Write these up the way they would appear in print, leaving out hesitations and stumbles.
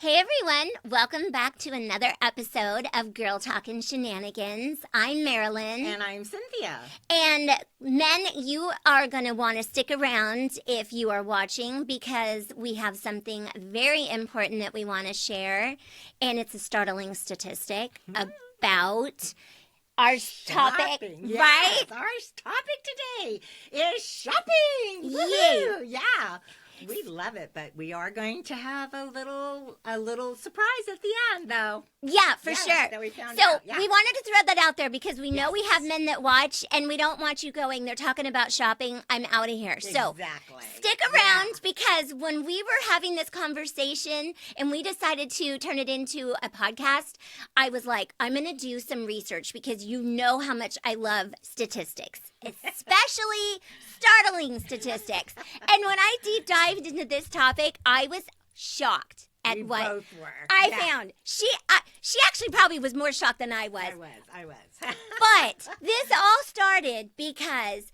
Hey everyone, welcome back to another episode of Girl Talkin' Shenanigans. I'm Marilyn. And I'm Cynthia. And men, you are going to want to stick around if you are watching because we have something very important that we want to share. And it's a startling statistic about our topic, yes, right? Our topic today is shopping. Yay. Yeah. We love it, but we are going to have a little surprise at the end, though. Yeah, for sure. That we found so out. Yeah. we wanted to throw that out there because we know we have men that watch, and we don't want you going, they're talking about shopping, I'm out of here. So exactly. stick around because when we were having this conversation and we decided to turn it into a podcast, I was like, I'm going to do some research because you know how much I love statistics, especially startling statistics. And when I deep dived into this topic, I was shocked at we what both were. I found. She actually probably was more shocked than I was. I was. But this all started because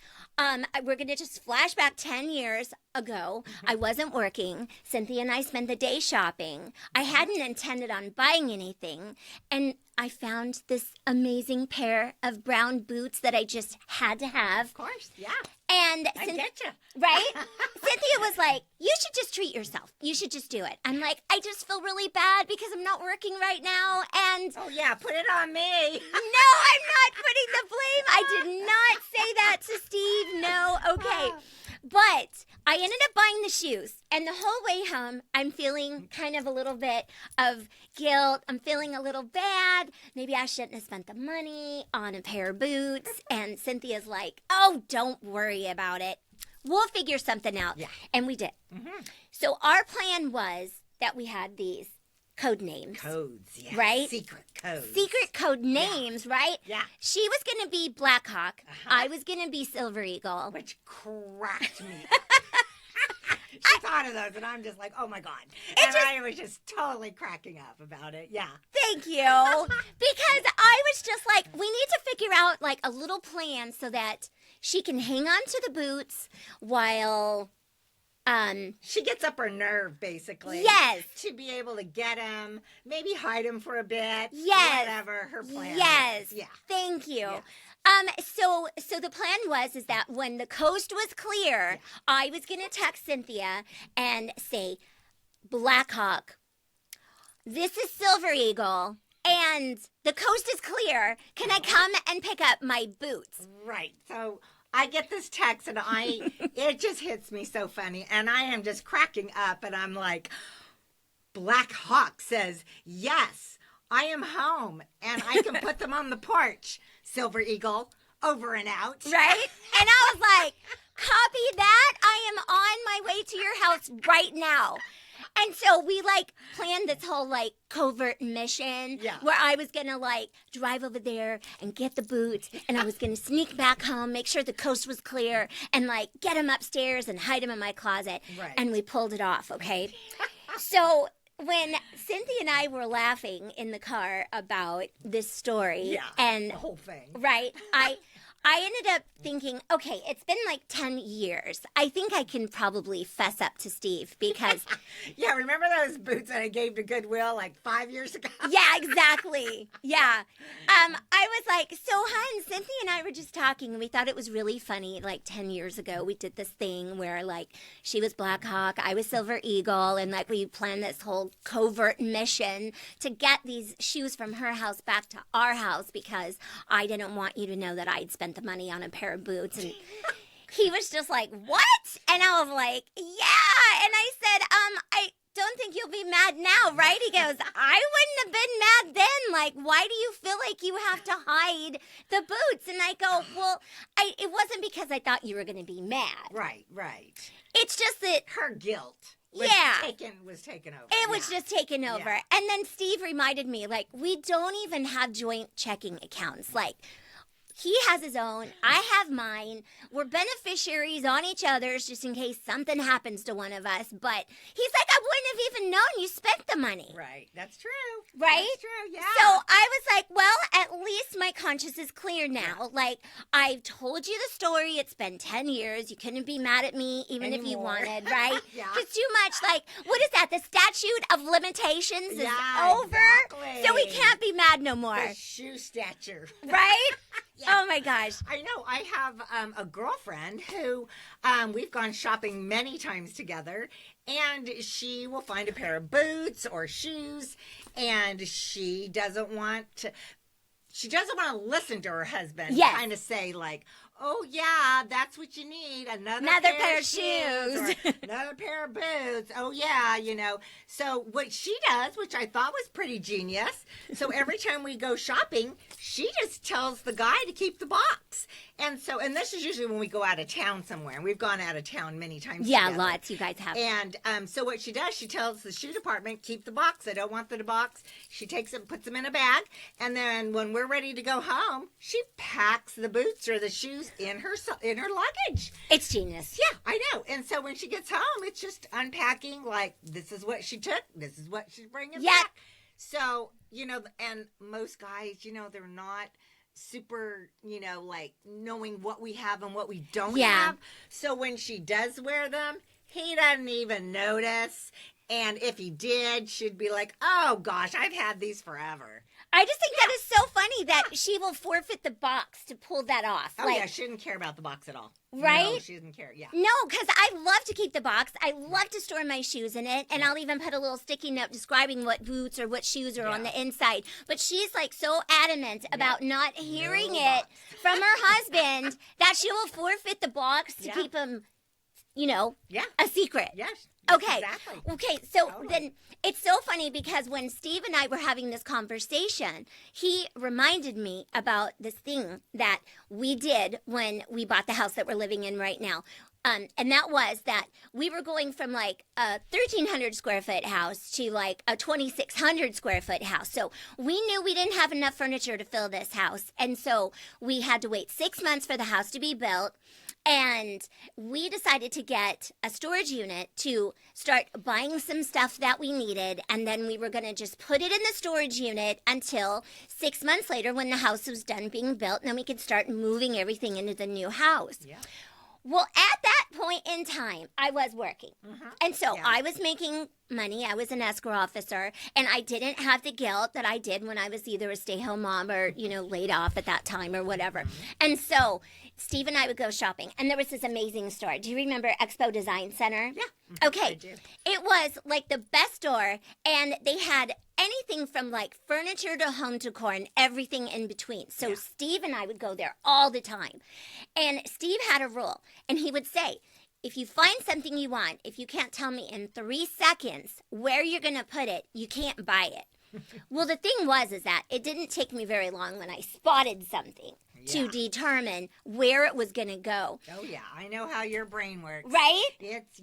we're going to just flash back 10 years ago. I wasn't working. Cynthia and I spent the day shopping. I hadn't intended on buying anything. And I found this amazing pair of brown boots that I just had to have. Of course, yeah. And I get you. Right? Cynthia was like, you should just treat yourself. You should just do it. I'm like, I just feel really bad because I'm not working right now. And Oh, yeah, put it on me. no, I'm not putting the blame. I did not say that to Steve. No, okay. But I ended up buying the shoes. And the whole way home, I'm feeling kind of a little bit of guilt. I'm feeling a little bad. Maybe I shouldn't have spent the money on a pair of boots. And Cynthia's like, oh, don't worry about it. We'll figure something out. Yeah. And we did. Mm-hmm. So our plan was that we had these code names. Codes, yeah. Right? Secret codes. Secret code names, right? Yeah. She was going to be Blackhawk. I was going to be Silver Eagle. Which cracked me up. She thought of those, and I'm just like, oh, my God. I was just totally cracking up about it. Yeah. Thank you. Because I was just like, we need to figure out, like, a little plan so that she can hang on to the boots while... She gets up her nerve, basically. Yes. To be able to get him, maybe hide him for a bit. Yes. Whatever her plan Yes. is. Yeah. Thank you. Yeah. So the plan was that when the coast was clear, I was going to text Cynthia and say, Blackhawk, this is Silver Eagle, and the coast is clear. Can I come and pick up my boots? Right. So I get this text, and it just hits me so funny, and I am just cracking up, and I'm like, Black Hawk says, yes, I am home, and I can put them on the porch. Silver Eagle, over and out. Right? And I was like, copy that. I am on my way to your house right now. And so we, planned this whole, covert mission where I was going to, drive over there and get the boots, and I was going to sneak back home, make sure the coast was clear, and, get him upstairs and hide him in my closet. Right. And we pulled it off, okay? So when Cynthia and I were laughing in the car about this story and the whole thing. Right, I ended up thinking, okay, it's been 10 years. I think I can probably fess up to Steve because... Yeah, remember those boots that I gave to Goodwill 5 years ago? Yeah, exactly. Yeah. I was like, so hun, Cynthia and I were just talking, and we thought it was really funny. 10 years ago, we did this thing where, she was Blackhawk, I was Silver Eagle, and, we planned this whole covert mission to get these shoes from her house back to our house because I didn't want you to know that I'd spent the money on a pair of boots. And he was just like, what? And I was like, yeah. And I said, I don't think you'll be mad now, right? He goes, I wouldn't have been mad then. Why do you feel like you have to hide the boots? And I go, well, it wasn't because I thought you were going to be mad. Right. It's just that her guilt was taken over. It was just taken over. Yeah. And then Steve reminded me, we don't even have joint checking accounts. He has his own. I have mine. We're beneficiaries on each other's just in case something happens to one of us. But he's like, I wouldn't have even known you spent the money. Right. That's true. Right? That's true, yeah. So I was like, well, at least my conscience is clear now. Yeah. Like, I've told you the story. It's been 10 years. You couldn't be mad at me even if you wanted, right? Yeah. It's too much. Like, what is that? The statute of limitations is over. Exactly. So we can't be mad no more. The shoe stature. Right? Yeah. Oh my gosh. I know. I have a girlfriend who we've gone shopping many times together, and she will find a pair of boots or shoes, and she doesn't want to listen to her husband kind of say like, oh, yeah, that's what you need. Another pair of shoes. Or another pair of boots. Oh, yeah, you know. So what she does, which I thought was pretty genius, so every time we go shopping, she just tells the guy to keep the box. And this is usually when we go out of town somewhere. And we've gone out of town many times together. Lots. You guys have. And so what she does, she tells the shoe department, keep the box. I don't want the box. She takes it, puts them in a bag. And then when we're ready to go home, she packs the boots or the shoes in her luggage. It's genius. Yeah, I know. And so when she gets home, it's just unpacking, like, this is what she took, this is what she's bringing back. So, you know, and most guys, you know, they're not super, you know, like, knowing what we have and what we don't have. So when she does wear them, he doesn't even notice. And if he did, she'd be like, oh, gosh, I've had these forever. I just think that is so funny that she will forfeit the box to pull that off. Oh, yeah, she didn't care about the box at all. Right? No, she didn't care, yeah. No, because I love to keep the box. I love to store my shoes in it, and I'll even put a little sticky note describing what boots or what shoes are on the inside. But she's, like, so adamant about not hearing it from her husband that she will forfeit the box to keep him, you know, a secret. Yes. Okay. Exactly. Okay. So then it's so funny because when Steve and I were having this conversation, he reminded me about this thing that we did when we bought the house that we're living in right now. And that was that we were going from like a 1,300 square foot house to like a 2,600 square foot house. So we knew we didn't have enough furniture to fill this house. And so we had to wait 6 months for the house to be built. And we decided to get a storage unit to start buying some stuff that we needed. And then we were going to just put it in the storage unit until 6 months later when the house was done being built. And then we could start moving everything into the new house. Yeah. Well, at that point in time, I was working. And so I was making money. I was an escrow officer. And I didn't have the guilt that I did when I was either a stay-home mom or, you know, laid off at that time or whatever. And so Steve and I would go shopping. And there was this amazing store. Do you remember Expo Design Center? Yeah. Okay. I do. It was like the best store. And they had anything from like furniture to home decor and everything in between. So Steve and I would go there all the time. And Steve had a rule. And he would say, if you find something you want, if you can't tell me in 3 seconds where you're going to put it, you can't buy it. Well, the thing was is that it didn't take me very long when I spotted something to determine where it was going to go. Oh, yeah. I know how your brain works. Right? It's,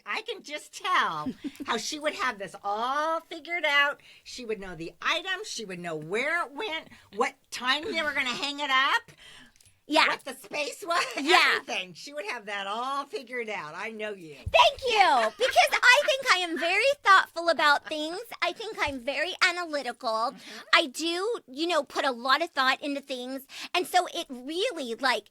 I can just tell how she would have this all figured out. She would know the items. She would know where it went, what time they were going to hang it up. Yeah. What the space was. Yeah. Everything. She would have that all figured out. I know you. Thank you. Because I think I am very thoughtful about things. I think I'm very analytical. I do, you know, put a lot of thought into things. And so it really, like,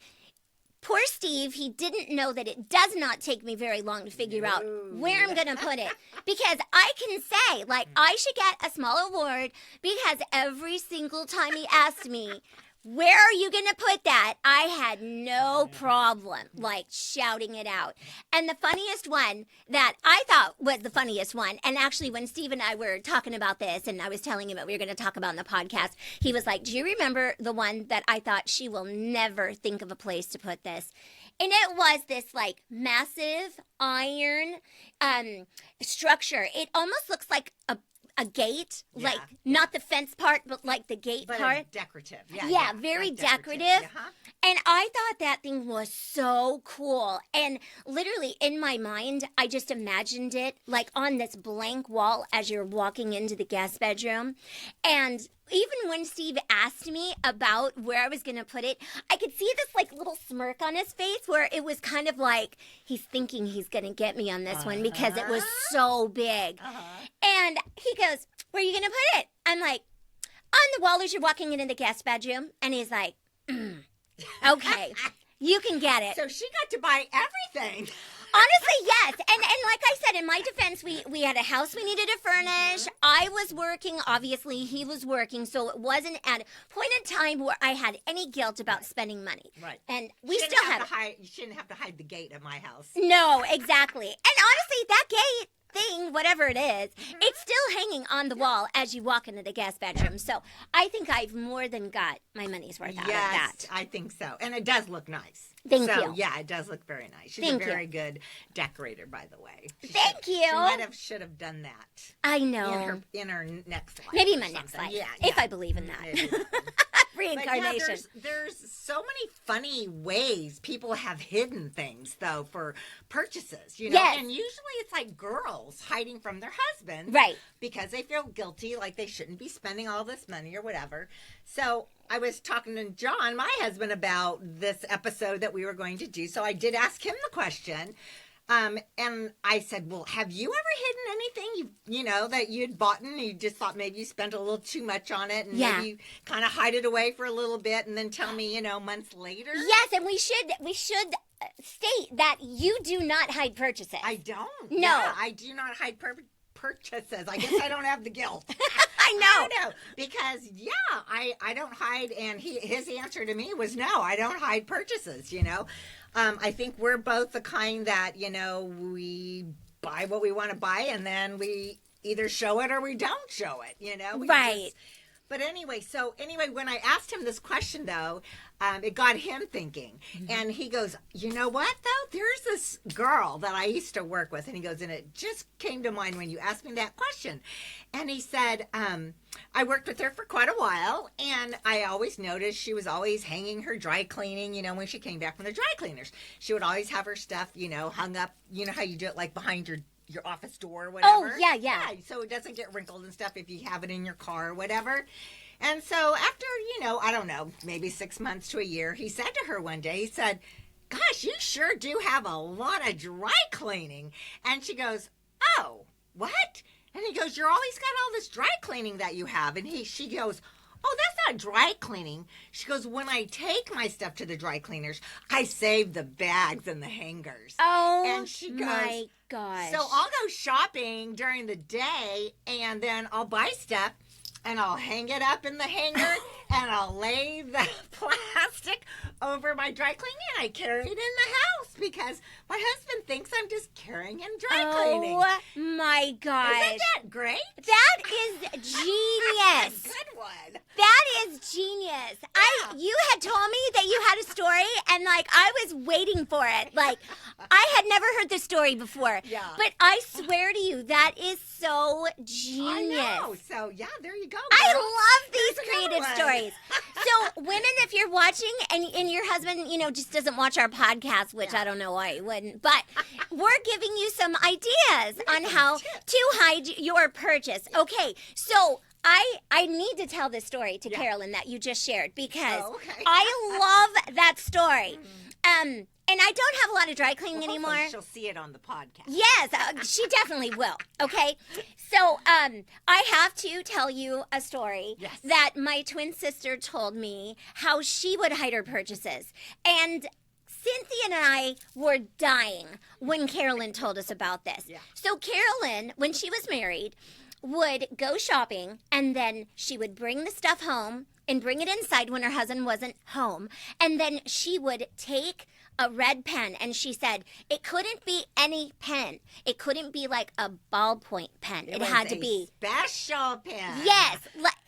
poor Steve, he didn't know that it does not take me very long to figure out where I'm going to put it. Because I can say, like, I should get a small award because every single time he asked me, where are you going to put that? I had no problem, like, shouting it out. And the funniest one that I thought was the funniest one, and actually when Steve and I were talking about this, and I was telling him what we were going to talk about in the podcast, he was like, do you remember the one that I thought she will never think of a place to put this? And it was this, like, massive iron structure. It almost looks like a gate, Yeah. like not the fence part, but like the gate But part. decorative. Yeah, very like decorative. Uh-huh. And I thought that thing was so cool. And literally in my mind, I just imagined it like on this blank wall as you're walking into the guest bedroom. And even when Steve asked me about where I was going to put it, I could see this like little smirk on his face where it was kind of like he's thinking he's going to get me on this one because it was so big. And he goes, "Where are you going to put it?" I'm like, "On the wall as you're walking into the guest bedroom." And he's like, "Okay, you can get it." So she got to buy everything. Honestly, yes. And like I said, in my defense, we had a house we needed to furnish. I was working. Obviously, he was working. So it wasn't at a point in time where I had any guilt about spending money. Right. And we Shouldn't still have have to hide. You shouldn't have to hide the gate at my house. No, exactly. And honestly, that gate thing, whatever it is, it's still hanging on the wall as you walk into the guest bedroom. So I think I've more than got my money's worth out of that. Yes, I think so. And it does look nice. Thank so, you. Yeah, it does look very nice. She's Thank a you. very good decorator, by the way. Thank you. She should have done that I know. in her next life. Maybe or my next something. life, Yeah, if I believe in that. Maybe. Reincarnation. But yeah, there's so many funny ways people have hidden things, though, for purchases, you know? Yes. And usually it's like girls hiding from their husbands. Right. Because they feel guilty, like they shouldn't be spending all this money or whatever. So I was talking to John, my husband, about this episode that we were going to do. So I did ask him the question. And I said, well, have you ever hidden anything you know that you'd bought and you just thought maybe you spent a little too much on it and maybe you kind of hide it away for a little bit and then tell me, months later? Yes, and we should state that you do not hide purchases. I don't. No. Yeah, I do not hide purchases. I guess I don't have the guilt. I know. I know. Because, I don't hide. And his answer to me was, no, I don't hide purchases, I think we're both the kind that, we buy what we want to buy and then we either show it or we don't show it, Right. But anyway, when I asked him this question, though, it got him thinking. And he goes, you know what, though? There's this girl that I used to work with. And he goes, and it just came to mind when you asked me that question. And he said, I worked with her for quite a while. And I always noticed she was always hanging her dry cleaning, when she came back from the dry cleaners. She would always have her stuff, hung up. You know how you do it, like behind your office door or whatever. Oh, yeah. So it doesn't get wrinkled and stuff if you have it in your car or whatever. And so after, I don't know, maybe 6 months to a year, he said to her one day, he said, gosh, you sure do have a lot of dry cleaning. And she goes, oh, what? And he goes, you're always got all this dry cleaning that you have. And she goes, oh, that's not dry cleaning. She goes, when I take my stuff to the dry cleaners, I save the bags and the hangers. Oh, and she goes, my gosh. So I'll go shopping during the day, and then I'll buy stuff, and I'll hang it up in the hanger, and I'll lay the plastic over my dry cleaning, and I carry it in the house because my husband thinks I'm just carrying in dry cleaning. Oh, my gosh. Isn't that great? That is genius. Good one. That is genius. You had told me that you had a story, and I was waiting for it. I had never heard the story before. Yeah. But I swear to you, that is so genius. I know. So there you go. I girl. love these There's creative another one. stories. So, women, if you're watching and your husband, just doesn't watch our podcast, which I don't know why he wouldn't, but we're giving you some ideas on how to hide your purchase. Okay, so I need to tell this story to Carolyn that you just shared because I love that story. And I don't have a lot of dry cleaning anymore. She'll see it on the podcast. Yes, she definitely will. Okay. So I have to tell you a story that my twin sister told me how she would hide her purchases. And Cynthia and I were dying when Carolyn told us about this. Yeah. So Carolyn, when she was married, would go shopping and then she would bring the stuff home and bring it inside when her husband wasn't home. And then she would take a red pen, and she said it couldn't be any pen. It couldn't be like a ballpoint pen. It had to be special pen. Yes,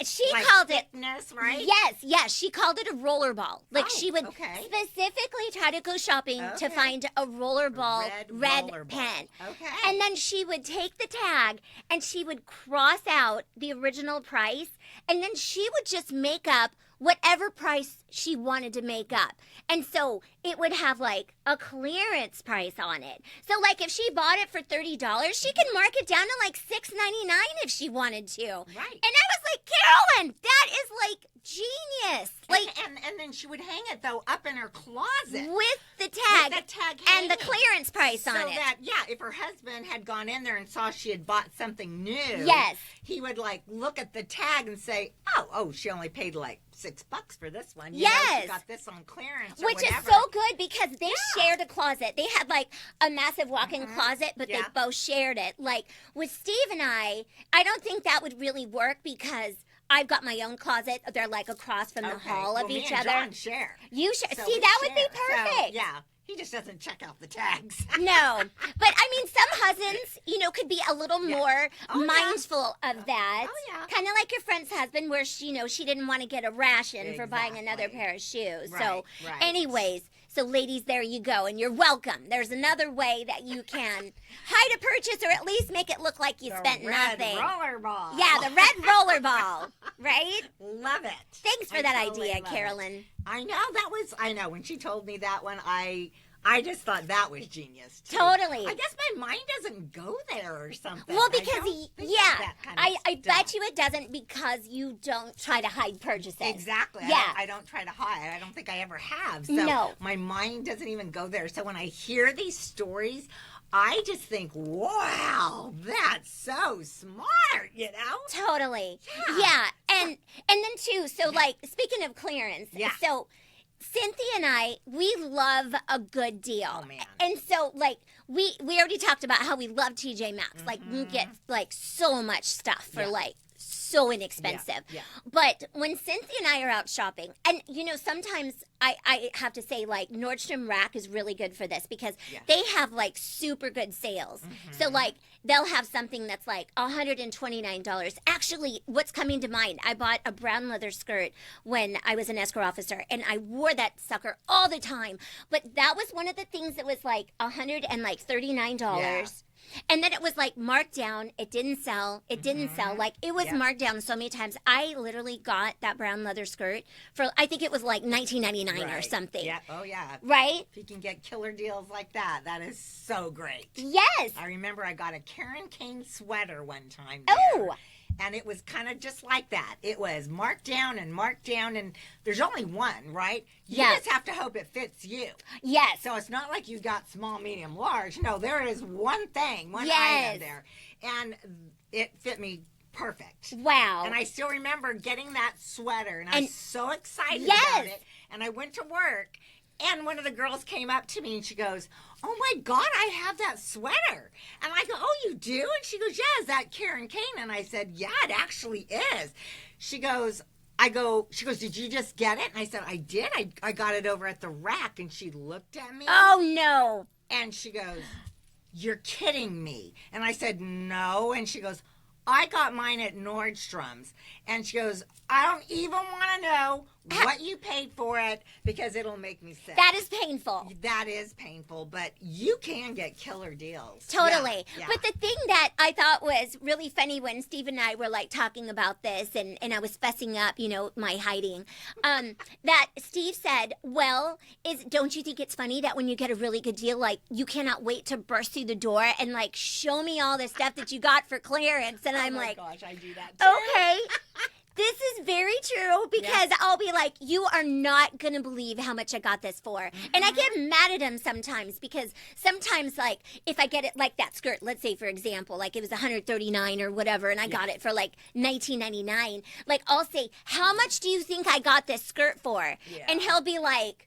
she like called thickness, it. Right? Yes, she called it a roller ball. Like she would okay. specifically try to go shopping to find a roller ball red roller pen. Ball. Okay. And then she would take the tag and she would cross out the original price, and then she would just make up whatever price she wanted to make up. And so it would have like a clearance price on it. So like if she bought it for $30, she could mark it down to like $6.99 if she wanted to. Right. And I was like, Carolyn, that is like genius. Like and then she would hang it though up in her closet with the tag, and the clearance price on it. So that if her husband had gone in there and saw she had bought something new, yes, he would like look at the tag and say, oh, she only paid like $6 for this one. You yes, know, she got this on clearance, or which whatever. is so good because they shared a closet. They had like a massive walk-in closet, but they both shared it. Like with Steve and I don't think that would really work because I've got my own closet. They're like across from the hall of each other. John share. You share. So See, that would be perfect. So, yeah. He just doesn't check out the tags. No. But I mean, some husbands, could be a little more mindful of that. Oh, yeah. Kind of like your friend's husband where she didn't want to get a ration for buying another pair of shoes. Right, anyways, so ladies, there you go. And you're welcome. There's another way that you can hide a purchase or at least make it look like you spent nothing. The red roller ball. Yeah, the red roller ball. Right? Love it. Thanks for that idea, Carolyn. I know. When she told me that one, I just thought that was genius, too. Totally. I guess my mind doesn't go there or something. Well, because, I bet you it doesn't because you don't try to hide purchases. Exactly. Yeah. I don't try to hide. I don't think I ever have. So no. My mind doesn't even go there. So when I hear these stories, I just think, wow, that's so smart, Totally. Yeah. And then, too, so, like, speaking of clearance, so Cynthia and I, we love a good deal. Oh, man. And so, like, we already talked about how we love TJ Maxx. Mm-hmm. Like, we get, like, so much stuff for, like, so inexpensive. Yeah. But when Cynthia and I are out shopping, and, sometimes I have to say, like, Nordstrom Rack is really good for this because they have, like, super good sales. Mm-hmm. So, like, they'll have something that's, like, $129. Actually, what's coming to mind, I bought a brown leather skirt when I was an escort officer, and I wore that sucker all the time. But that was one of the things that was, like, $139. Yeah. And then it was like marked down. It didn't sell. It didn't sell. Like it was marked down so many times. I literally got that brown leather skirt for I think it was like $19.99 or something. Yeah. Oh yeah. Right? If you can get killer deals like that, that is so great. Yes. I remember I got a Karen Kane sweater one time. Oh. And it was kind of just like that. It was marked down, and there's only one, right? You just have to hope it fits you. Yes. So it's not like you got small, medium, large. No, there is one thing, one item there. And it fit me perfect. Wow. And I still remember getting that sweater, and I was so excited about it. And I went to work, and one of the girls came up to me, and she goes, "Oh, my God, I have that sweater." And I go, "Oh, you do?" And she goes, "Yeah, is that Karen Kane?" And I said, "Yeah, it actually is." She goes, "Did you just get it?" And I said, "I did. I got it over at the rack." And she looked at me. Oh, no. And she goes, "You're kidding me." And I said, "No." And she goes, "I got mine at Nordstrom's." And she goes, "I don't even want to know what you paid for it because it'll make me sick." That is painful. That is painful, but you can get killer deals. Totally. Yeah. But the thing that I thought was really funny when Steve and I were like talking about this and I was fussing up, my hiding, that Steve said, well, don't you think it's funny that when you get a really good deal, like you cannot wait to burst through the door and like show me all the stuff that you got for clearance? And I'm like, gosh, I do that too. Okay. This is very true because I'll be like, you are not going to believe how much I got this for. Mm-hmm. And I get mad at him sometimes because sometimes, like, if I get it like that skirt, let's say, for example, like it was $139 or whatever, and I got it for like $19.99, like I'll say, how much do you think I got this skirt for? Yeah. And he'll be like,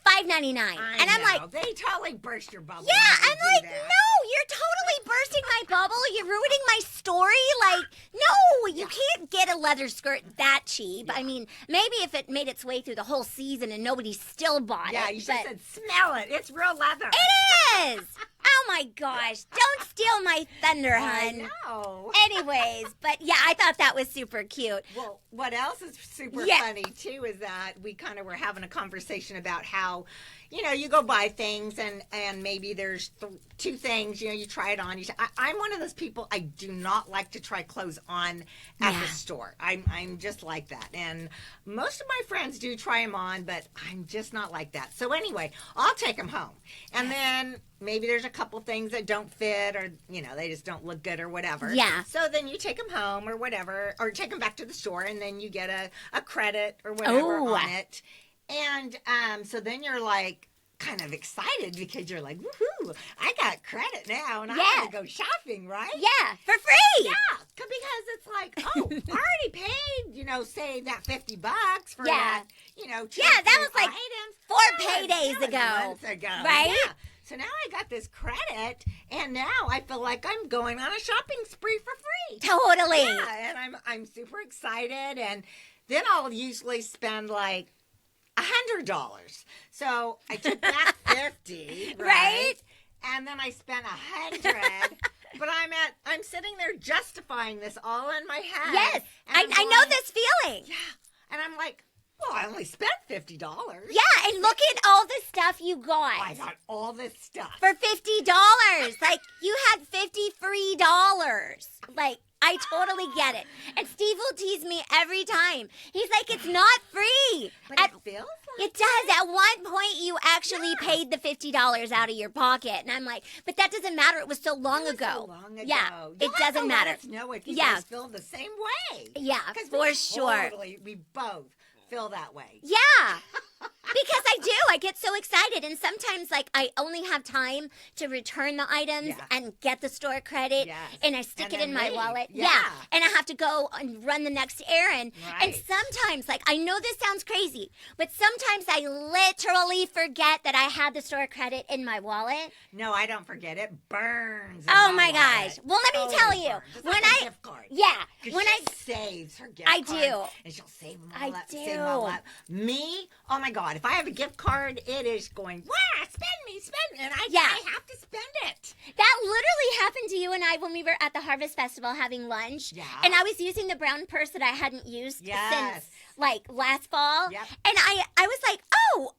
$5.99. And I'm like, they totally burst your bubble. Yeah, I'm like, no, you're totally bursting my bubble. You're ruining my story. Like, no, you can't get get a leather skirt that cheap. Yeah. I mean, maybe if it made its way through the whole season and nobody still bought it. Yeah, you should have said, smell it. It's real leather. It is. Oh my gosh! Don't steal my thunder, hun. I know. Anyways, but yeah, I thought that was super cute. Well, what else is super Yeah. funny, too, is that we kind of were having a conversation about how, you go buy things and maybe there's two things, you try it on. I'm one of those people, I do not like to try clothes on at the store. I'm just like that. And most of my friends do try them on, but I'm just not like that. So anyway, I'll take them home. And then maybe there's a couple things that don't fit or, they just don't look good or whatever. Yeah. So then you take them home or whatever, or take them back to the store and then you get a credit or whatever on it. And so then you're like kind of excited because you're like, woohoo, I got credit now and I want to go shopping, right? Yeah, for free. Yeah, because it's like, oh, I already paid, say that $50 for that, two that was like items. 4 paydays ago. Months ago. Right? Yeah. So now I got this credit, and now I feel like I'm going on a shopping spree for free. Totally. Yeah, and I'm super excited, and then I'll usually spend like $100. So I took back 50, right? And then I spent 100. But I'm sitting there justifying this all in my head. Yes, I know this feeling. Yeah, and I'm like, well, I only spent $50. Yeah, and look at all the stuff you got. I got all this stuff for $50. Like, you had 50 free dollars. Like, I totally get it. And Steve will tease me every time. He's like, it's not free. But it feels like it does. At one point, you actually paid the $50 out of your pocket. And I'm like, but that doesn't matter. It was so long ago. So long ago. Yeah, You'll it doesn't matter. Let us know if you guys feel the same way. Yeah, for sure. We both feel that way. Yeah. Because I do. I get so excited. And sometimes, like, I only have time to return the items and get the store credit. Yes. And I stick it in my wallet. Yeah. And I have to go and run the next errand. Right. And sometimes, like, I know this sounds crazy, but sometimes I literally forget that I had the store credit in my wallet. No, I don't forget. It burns. Oh, my gosh. Well, let me tell you. It's When like a gift card. Yeah. When she saves her gift I card. do. And she'll save them I all up. do. Save them all up. Me, oh my God, if I have a gift card, it is going, wow, spend me. And I have to spend it. That literally happened to you and I when we were at the Harvest Festival having lunch. Yeah. And I was using the brown purse that I hadn't used since, like, last fall. Yep. And I was like, oh,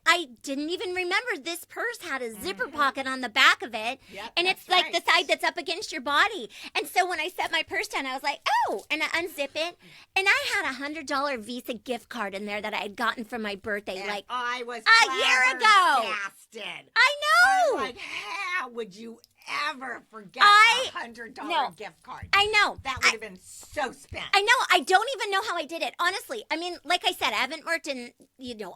I didn't even remember this purse had a zipper pocket on the back of it. Yep, and it's like the side that's up against your body. And so when I set my purse down, I was like, oh, and I unzip it. And I had a $100 Visa gift card in there that I had gotten for my birthday, And like I was a year ago. flabbergasted. I know. I'm like, how would you ever forget a $100 gift card? I know. That would have been so spent. I know. I don't even know how I did it. Honestly. I mean, like I said, I haven't worked in,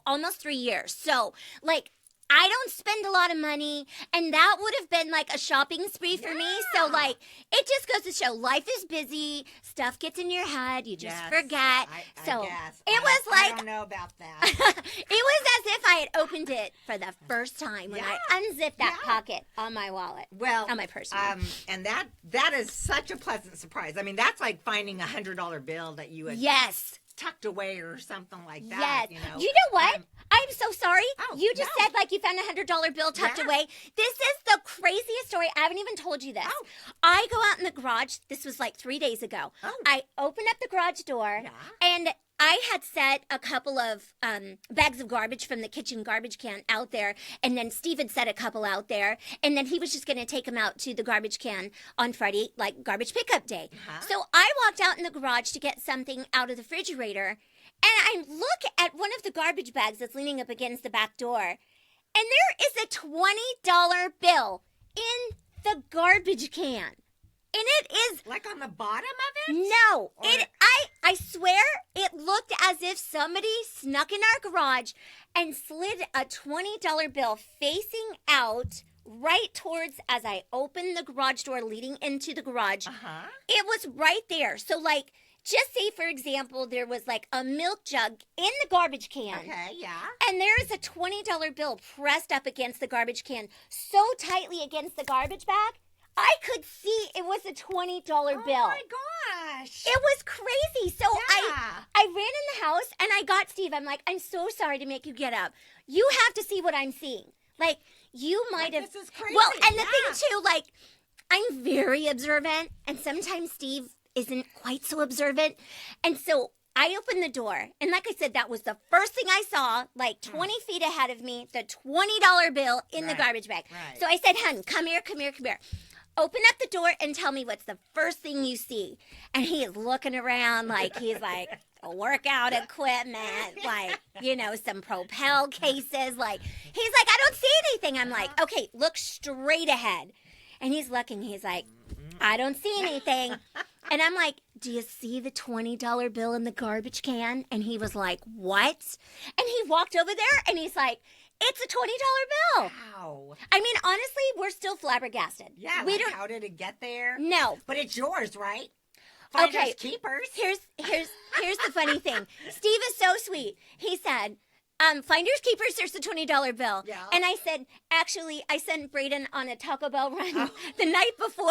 almost 3 years. So, like, I don't spend a lot of money, and that would have been like a shopping spree for me. So, like, it just goes to show life is busy. Stuff gets in your head. You just forget. I so guess. I don't know about that. it was as if I had opened it for the first time when I unzipped that pocket on my wallet. Well, on my purse. And that is such a pleasant surprise. I mean, that's like finding a $100 bill that you had tucked away or something like that. Yes. You know what? I'm so sorry. You just said like you found a $100 bill tucked away. This is the craziest story. I haven't even told you this. I go out in the garage. This was like 3 days ago. I open up the garage door and I had set a couple of bags of garbage from the kitchen garbage can out there, and then Steve had set a couple out there, and then he was just going to take them out to the garbage can on Friday, like garbage pickup day. So I walked out in the garage to get something out of the refrigerator, and I look at one of the garbage bags that's leaning up against the back door, and there is a $20 bill in the garbage can. And it is like on the bottom of it? No. I swear it looked as if somebody snuck in our garage and slid a $20 bill facing out right towards as I opened the garage door leading into the garage. It was right there. So, like, just say, for example, there was like a milk jug in the garbage can. Okay, yeah. And there is a $20 bill pressed up against the garbage can so tightly against the garbage bag. I could see it was a $20 bill. Oh my gosh. It was crazy. So Yeah. I ran in the house and I got Steve. I'm like, I'm so sorry to make you get up. You have to see what I'm seeing. Like, you might have. This is crazy. Well, and the thing too, like, I'm very observant, and sometimes Steve isn't quite so observant. And so I opened the door, and like I said, that was the first thing I saw, like 20 feet ahead of me, the $20 bill in the garbage bag. Right. So I said, "Hun, come here, come here, come here. Open up the door and tell me what's the first thing you see." And he is looking around like he's like workout equipment, like, you know, some Propel cases. Like, he's like, "I don't see anything." I'm like, "Okay, look straight ahead." And he's looking, he's like, "I don't see anything." And I'm like, "Do you see the $20 bill in the garbage can?" And he was like, "What?" And he walked over there and he's like, "It's a $20 bill." Wow. I mean, honestly, we're still flabbergasted. Yeah, we like, don't. how did it get there? No. But it's yours, right? Finders Okay. keepers. Here's the funny thing. Steve is so sweet. He said, "Finders keepers, there's the $20 bill." Yeah. And I said, "Actually, I sent Braden on a Taco Bell run the night before,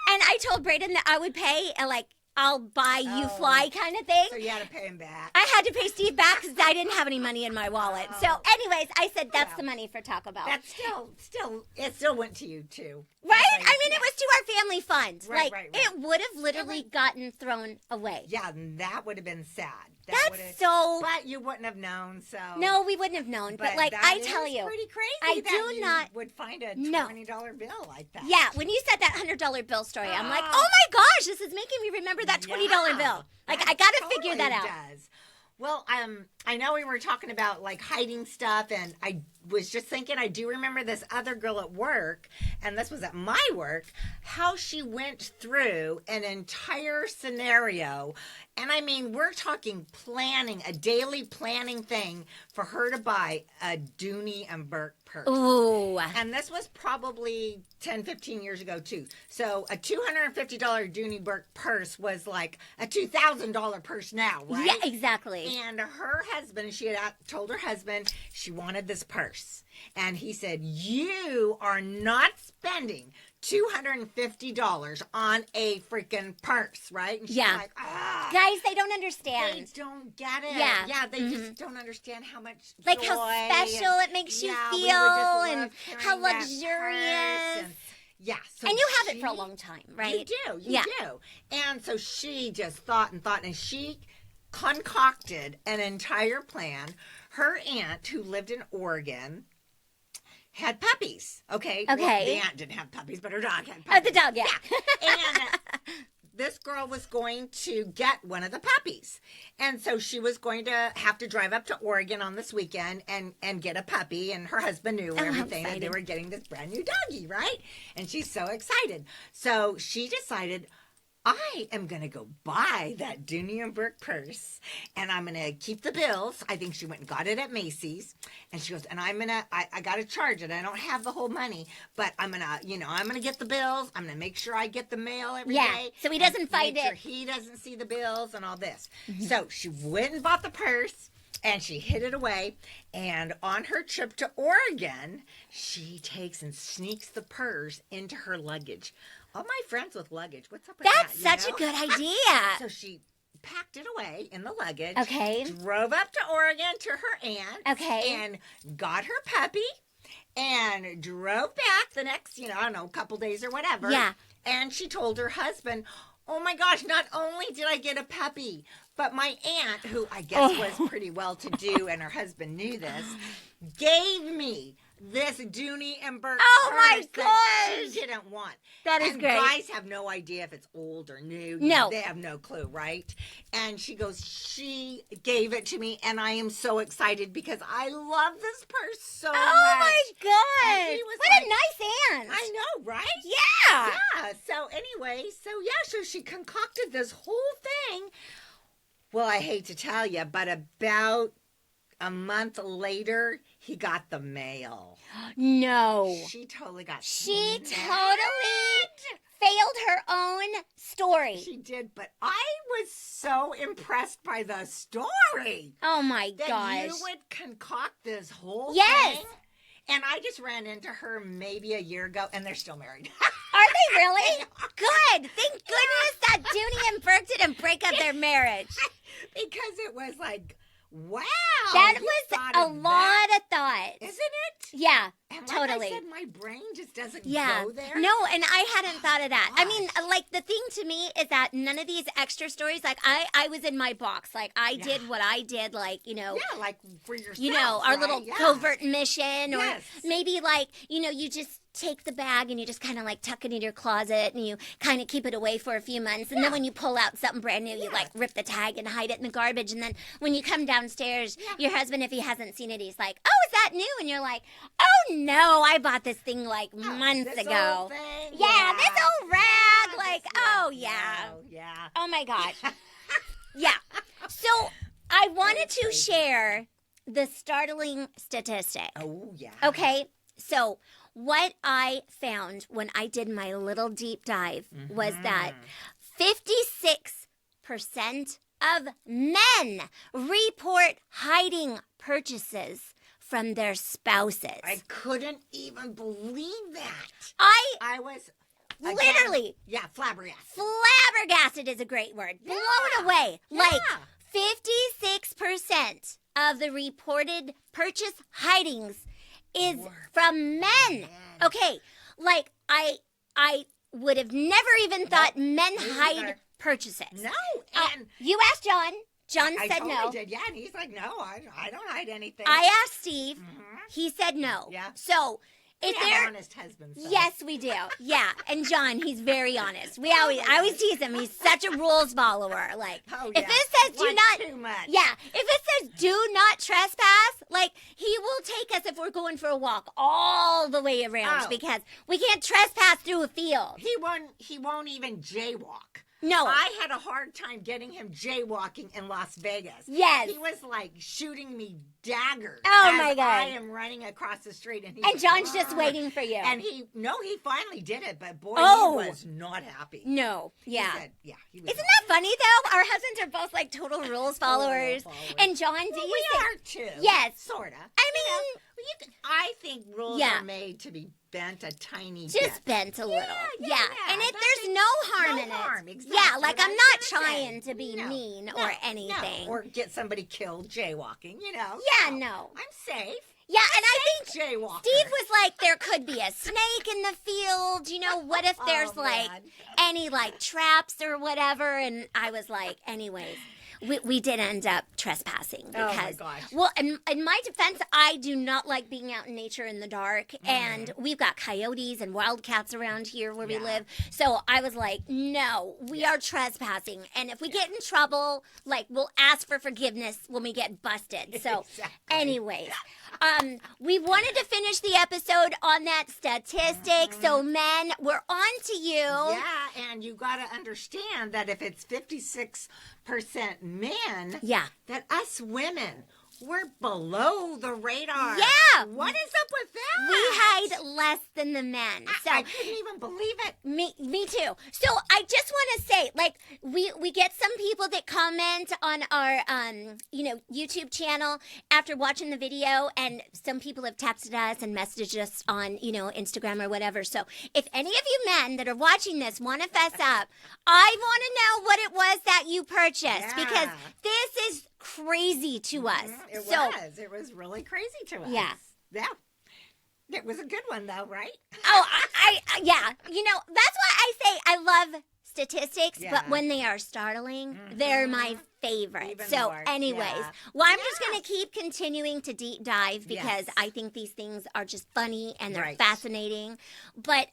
and I told Braden that I would pay, like, I'll buy you fly kind of thing." So you had to pay him back. I had to pay Steve back because I didn't have any money in my wallet. So, anyways, I said that's the money for Taco Bell. That's it still went to you too. Right? Like, I mean, it was to our family fund. Right, Like, right. it would have literally gotten thrown away. Yeah, and that would have been sad. That's so. But you wouldn't have known, so. No, we wouldn't have known. But like, that I is tell you, pretty crazy I that do you not- would find a No. $20 bill like that. yeah, when you said that $100 bill story, I'm like, oh my gosh, this is making me remember that $20 bill. Like, I got to figure that out. Does. Well, I know we were talking about like hiding stuff, and I was just thinking, I do remember this other girl at work, and this was at my work, how she went through an entire scenario. And I mean, we're talking planning, a daily planning thing for her to buy a Dooney and Burke purse. Ooh. And this was probably 10, 15 years ago, too. So a $250 Dooney Burke purse was like a $2,000 purse now, right? Yeah, exactly. And her husband, she had told her husband she wanted this purse. And he said, "You are not spending $250 on a freaking purse," right? And she's like, Guys, they don't understand. they don't get it. Yeah. Yeah, they just don't understand how much Like joy how special and- it makes you yeah, we would feel just love and carrying how that luxurious. purse and- yeah. So And you have it she- for a long time, right? You Yeah. do. And so she just thought, and she concocted an entire plan. Her aunt, who lived in Oregon, had puppies. Okay. Well, Okay. the aunt didn't have puppies, but her dog had Oh, puppies. the dog, yeah. And this girl was going to get one of the puppies. And so she was going to have to drive up to Oregon on this weekend and get a puppy. And her husband knew how everything, that they exciting. were getting this brand new doggy, right? And she's so excited. So she decided, I am going to go buy that Dooney and Burke purse, and I'm going to keep the bills. I think she went and got it at Macy's, and she goes, and I got to charge it. I don't have the whole money, but I'm going to, I'm going to get the bills. I'm going to make sure I get the mail every day. Yeah, so he doesn't and find make sure it. he doesn't see the bills and all this. So she went and bought the purse, and she hid it away. And on her trip to Oregon, she takes and sneaks the purse into her luggage. All my friends with luggage, what's up with That's that? such a good idea. So she packed it away in the luggage. Okay. Drove up to Oregon to her aunt. Okay. And got her puppy. And drove back the next, I don't know, couple days or whatever. Yeah. And she told her husband, "Oh my gosh, not only did I get a puppy, but my aunt, who I guess was pretty well to do, and her husband knew this, gave me this Dooney and Burke Oh my purse that gosh. she didn't want." That is and great. Guys have no idea if it's old or new. No. They have no clue, right? And she goes, "She gave it to me, and I am so excited because I love this purse so much." Oh my And gosh. he was What like- a nice aunt. I know, right? Yeah. Yeah. So anyway, so she concocted this whole thing. Well, I hate to tell you, but about a month later, he got the mail. No. She totally got. She snapped. totally failed her own story. She did, but I was so impressed by the story Oh my that gosh. you would concoct this whole Yes. thing. And I just ran into her maybe a year ago, and they're still married. Are they really? Good. Thank goodness that Dooney and Burke didn't break up their marriage. Because it was like, wow. That you was thought a of lot that, of thought. isn't it? Yeah, And totally. Like I said, my brain just doesn't Yeah. go there. No, and I hadn't thought of that. I mean, Gosh. like, the thing to me is that none of these extra stories, like, I was in my box. Like, I did what I did, like, you know. Yeah, like for yourself. You know, our right? little Yeah. covert mission, or Yes. maybe like, you know, you just take the bag and you just kind of like tuck it in your closet and you kind of keep it away for a few months. And then when you pull out something brand new, you like rip the tag and hide it in the garbage. And then when you come downstairs, your husband, if he hasn't seen it, he's like, oh, is that new? And you're like, oh no, I bought this thing like months This ago. old thing? Yeah, this old rag. Yeah, Like, this- oh yeah. No, yeah. Oh my gosh. Yeah. So I wanted to share the startling statistic. Oh, yeah. Okay, so what I found when I did my little deep dive was that 56% of men report hiding purchases from their spouses. I couldn't even believe that. I was literally, flabbergasted. flabbergasted is a great word, blown away. Like, Yeah. 56% of the reported purchase hidings is Were from men. men. Okay, like I would have never even thought men me hide either. purchases. No, and You asked John. John I said totally no. did. Yeah, and he's like, no, I don't hide anything. I asked Steve. Mhm. He said no. Yeah. So We if have there, honest husbands. So. yes, we do. I and John, he's very honest. I always tease him. He's such a rules follower. Like, Oh, if yeah. it says do Like not, too much. yeah, if it says do not trespass, like he will take us if we're going for a walk all the way around Oh. because we can't trespass through a field. He won't even jaywalk. No. I had a hard time getting him jaywalking in Las Vegas. Yes. He was like shooting me daggers. Oh, as my God. I am running across the street and And John's just waiting for you. And he finally did it, but boy, Oh. he was not happy. No. He Yeah. said, he was Isn't that funny though? Our husbands are both like total rules followers. followers. And John, do Well, you we think? are too. Yes. Sorta. I mean, I think rules Yeah. are made to be bent a tiny just bit. bent a little. yeah, And nothing- there's no harm in harm, it. exactly Yeah, like what I'm I was not gonna trying say. to be No, mean no, or no. anything. Or get somebody killed jaywalking, Yeah, no. I'm safe. Yeah, and I think Jaywalker. Steve was like, there could be a snake in the field. You know, what if there's Oh, like man. any like traps or whatever? And I was like, anyways. We did end up trespassing Oh, my because, gosh. well, in my defense, I do not like being out in nature in the dark, and we've got coyotes and wildcats around here where we Yeah. live. So I was like, no, we are trespassing, and if we get in trouble, like we'll ask for forgiveness when we get busted. So, Exactly. anyways, we wanted to finish the episode on that statistic. So, men, we're on to you. Yeah, and you got to understand that if it's 56% men, Yeah. that us women, we're below the radar. Yeah. What is up with that? We hide less than the men. So I couldn't even believe it. me too. So I just want to say, like, we get some people that comment on our YouTube channel after watching the video, and some people have texted us and messaged us on Instagram or whatever. So if any of you men that are watching this want to fess up, I want to know what it was that you purchased, because Yeah. this is crazy to us. It So was. It was really crazy to us. Yeah. Yeah. It was a good one, though, right? yeah. That's why I say I love statistics, Yeah. but when they are startling, they're my favorite. Even So, more, anyways, yeah. well, I'm just going to keep continuing to deep dive because Yes. I think these things are just funny and they're Right. fascinating. But,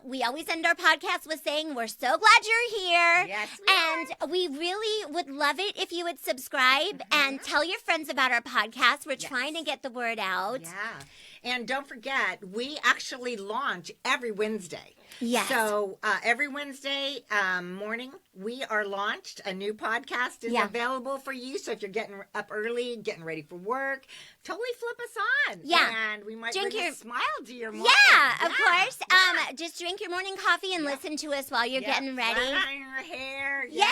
we always end our podcast with saying we're so glad you're here. Yes, we And we really would love it if you would subscribe and tell your friends about our podcast. We're trying to get the word out. Yeah. And don't forget, we actually launch every Wednesday. Yes. So every Wednesday morning, we are launched. A new podcast is available for you. So if you're getting up early, getting ready for work, totally flip us on. Yeah. And we might Drink bring your a smile to your morning. Yeah, of course. Just drink your morning coffee and listen to us while you're getting ready. Flat iron your hair. Yeah.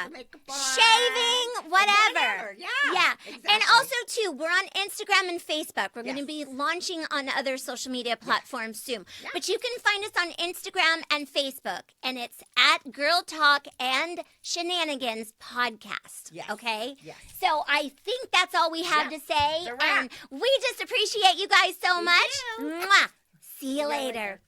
Put the makeup on. Shaving, whatever. Yeah. Exactly. And also, too, we're on Instagram and Facebook. We're going to be launching on other social media platforms soon. Yeah. But you can find us on Instagram and Facebook, and it's at Girl Talk and Shenanigans Podcast. Yes. Okay? Yes. So I think that's all we have to say. It's a wrap. And we just appreciate you guys so much. do. Mwah. See you later.